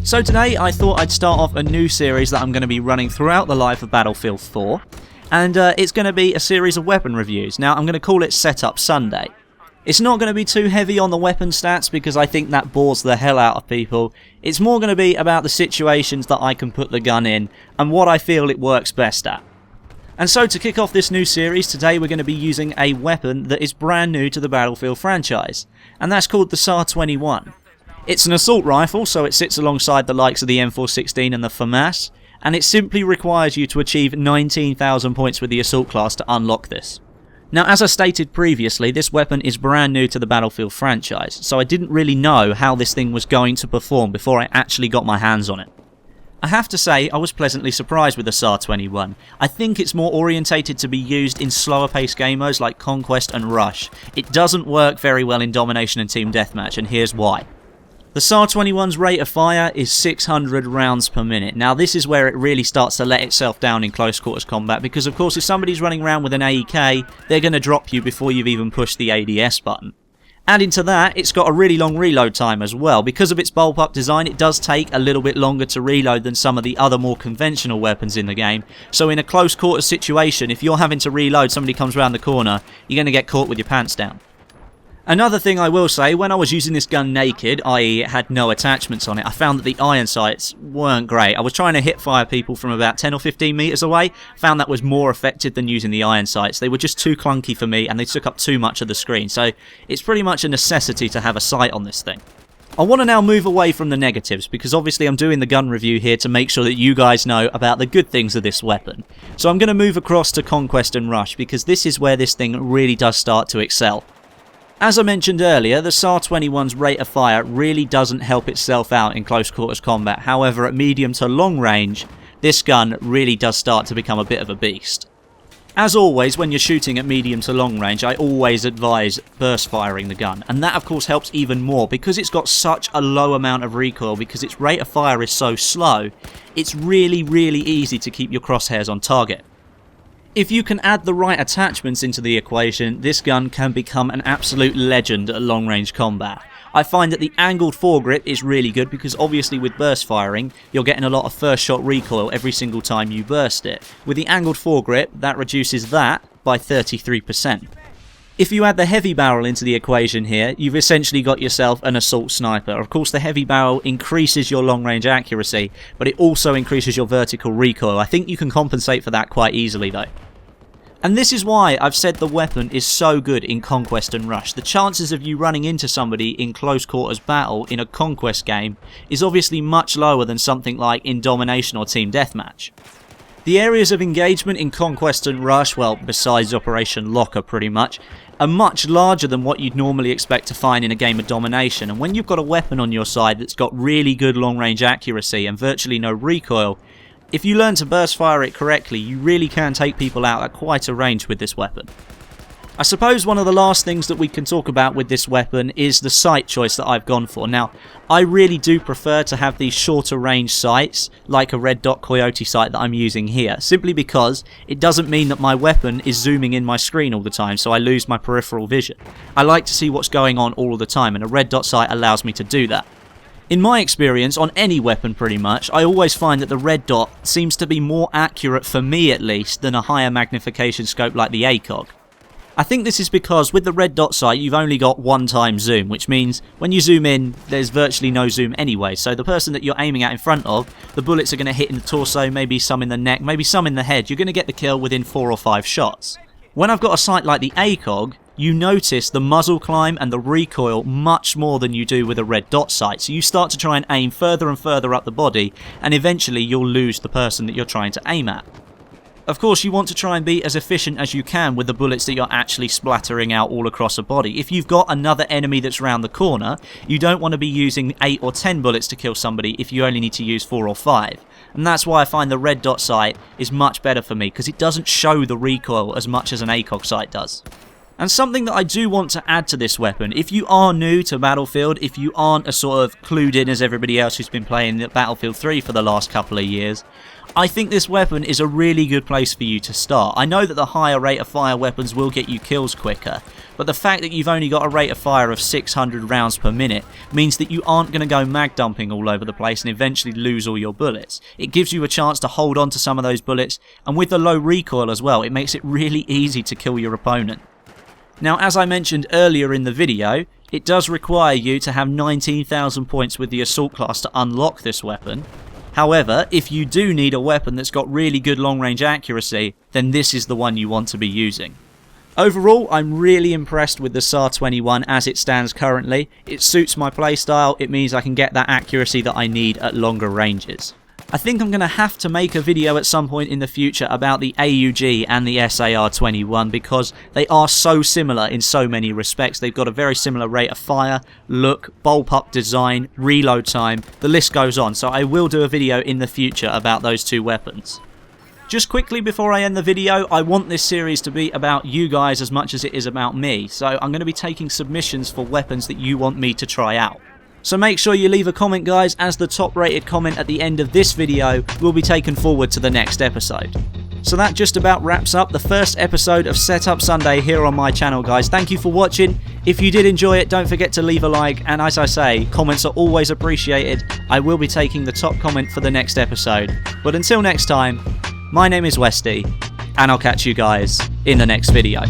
So today I thought I'd start off a new series that I'm going to be running throughout the life of Battlefield 4, and it's going to be a series of weapon reviews. Now I'm going to call it Setup Sunday. It's not going to be too heavy on the weapon stats because I think that bores the hell out of people. It's more going to be about the situations that I can put the gun in and what I feel it works best at. And so to kick off this new series, today we're going to be using a weapon that is brand new to the Battlefield franchise, and that's called the SAR-21. It's an assault rifle, so it sits alongside the likes of the M416 and the FAMAS, and it simply requires you to achieve 19,000 points with the assault class to unlock this. Now, as I stated previously, this weapon is brand new to the Battlefield franchise, so I didn't really know how this thing was going to perform before I actually got my hands on it. I have to say, I was pleasantly surprised with the SAR-21. I think it's more orientated to be used in slower paced game modes like Conquest and Rush. It doesn't work very well in Domination and Team Deathmatch, and here's why. The SAR-21's rate of fire is 600 rounds per minute. Now this is where it really starts to let itself down in close quarters combat, because of course if somebody's running around with an AEK, they're going to drop you before you've even pushed the ADS button. Adding to that, it's got a really long reload time as well. Because of its bullpup design, it does take a little bit longer to reload than some of the other more conventional weapons in the game. So in a close quarters situation, if you're having to reload, somebody comes around the corner, you're going to get caught with your pants down. Another thing I will say, when I was using this gun naked, i.e. it had no attachments on it, I found that the iron sights weren't great. I was trying to hit fire people from about 10 or 15 meters away, found that was more effective than using the iron sights. They were just too clunky for me and they took up too much of the screen, so it's pretty much a necessity to have a sight on this thing. I want to now move away from the negatives, because obviously I'm doing the gun review here to make sure that you guys know about the good things of this weapon. So I'm going to move across to Conquest and Rush, because this is where this thing really does start to excel. As I mentioned earlier, the SAR-21's rate of fire really doesn't help itself out in close quarters combat. However, at medium to long range, this gun really does start to become a bit of a beast. As always, when you're shooting at medium to long range, I always advise burst firing the gun. And that of course helps even more because it's got such a low amount of recoil, because its rate of fire is so slow, it's really easy to keep your crosshairs on target. If you can add the right attachments into the equation, this gun can become an absolute legend at long range combat. I find that the angled foregrip is really good because obviously with burst firing, you're getting a lot of first shot recoil every single time you burst it. With the angled foregrip, that reduces that by 33%. If you add the heavy barrel into the equation here, you've essentially got yourself an assault sniper. Of course, the heavy barrel increases your long range accuracy, but it also increases your vertical recoil. I think you can compensate for that quite easily though. And this is why I've said the weapon is so good in Conquest and Rush. The chances of you running into somebody in close quarters battle in a Conquest game is obviously much lower than something like in Domination or Team Deathmatch. The areas of engagement in Conquest and Rush, well, besides Operation Locker pretty much, are much larger than what you'd normally expect to find in a game of Domination. And when you've got a weapon on your side that's got really good long range accuracy and virtually no recoil, if you learn to burst fire it correctly, you really can take people out at quite a range with this weapon. I suppose one of the last things that we can talk about with this weapon is the sight choice that I've gone for. Now, I really do prefer to have these shorter range sights, like a red dot coyote sight that I'm using here, simply because it doesn't mean that my weapon is zooming in my screen all the time, so I lose my peripheral vision. I like to see what's going on all the time, and a red dot sight allows me to do that. In my experience, on any weapon pretty much, I always find that the red dot seems to be more accurate, for me at least, than a higher magnification scope like the ACOG. I think this is because with the red dot sight you've only got one time zoom, which means when you zoom in there's virtually no zoom anyway, so the person that you're aiming at in front of, the bullets are going to hit in the torso, maybe some in the neck, maybe some in the head. You're going to get the kill within 4 or 5 shots. When I've got a sight like the ACOG, you notice the muzzle climb and the recoil much more than you do with a red dot sight, so you start to try and aim further and further up the body, and eventually you'll lose the person that you're trying to aim at. Of course, you want to try and be as efficient as you can with the bullets that you're actually splattering out all across a body. If you've got another enemy that's round the corner, you don't want to be using 8 or 10 bullets to kill somebody if you only need to use 4 or 5. And that's why I find the red dot sight is much better for me, because it doesn't show the recoil as much as an ACOG sight does. And something that I do want to add to this weapon, if you are new to Battlefield, if you aren't as sort of clued in as everybody else who's been playing Battlefield 3 for the last couple of years, I think this weapon is a really good place for you to start. I know that the higher rate of fire weapons will get you kills quicker, but the fact that you've only got a rate of fire of 600 rounds per minute means that you aren't going to go mag dumping all over the place and eventually lose all your bullets. It gives you a chance to hold on to some of those bullets, and with the low recoil as well, it makes it really easy to kill your opponent. Now, as I mentioned earlier in the video, it does require you to have 19,000 points with the Assault class to unlock this weapon. However, if you do need a weapon that's got really good long-range accuracy, then this is the one you want to be using. Overall, I'm really impressed with the SAR-21 as it stands currently. It suits my playstyle, it means I can get that accuracy that I need at longer ranges. I think I'm going to have to make a video at some point in the future about the AUG and the SAR-21 because they are so similar in so many respects. They've got a very similar rate of fire, look, bullpup design, reload time, the list goes on. So I will do a video in the future about those two weapons. Just quickly before I end the video, I want this series to be about you guys as much as it is about me. So I'm going to be taking submissions for weapons that you want me to try out. So make sure you leave a comment, guys, as the top rated comment at the end of this video will be taken forward to the next episode. So that just about wraps up the first episode of Setup Sunday here on my channel, guys. Thank you for watching. If you did enjoy it, don't forget to leave a like, and as I say, comments are always appreciated. I will be taking the top comment for the next episode. But until next time, my name is Westy, and I'll catch you guys in the next video.